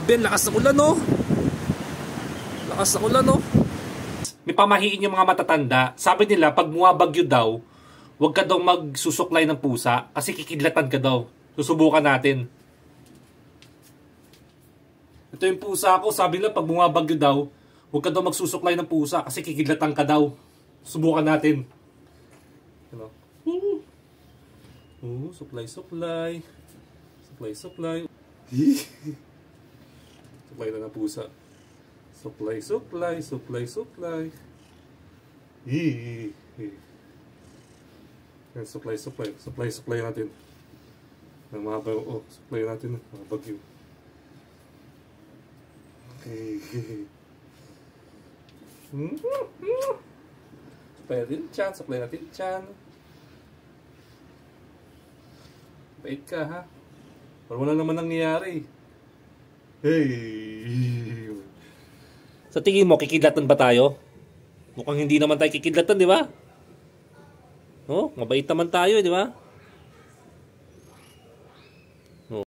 Ben, lakas ng ulan, no? Lakas ng ulan, no? May pamahiin yung mga matatanda. Sabi nila, pag bumabagyo daw, huwag ka daw magsusuklay ng pusa kasi kikidlatan ka daw. Susubukan natin. Ito yung pusa ko. Sabi nila, pag bumabagyo daw, huwag ka daw magsusuklay ng pusa kasi kikidlatan ka daw. Subukan natin. Ano? Suklay. Suklay na ng pusa. Suklay. Suklay natin. Ng mga bagyo. Suklay natin ng mga bagyo. Okay. Suklay natin dyan. Bait ka, ha? Parang wala naman nangyayari. Hey! Sa tingin mo, kikidlatan ba tayo? Mukhang hindi naman tayo kikidlatan, di ba? Oh, mabait naman tayo, di ba?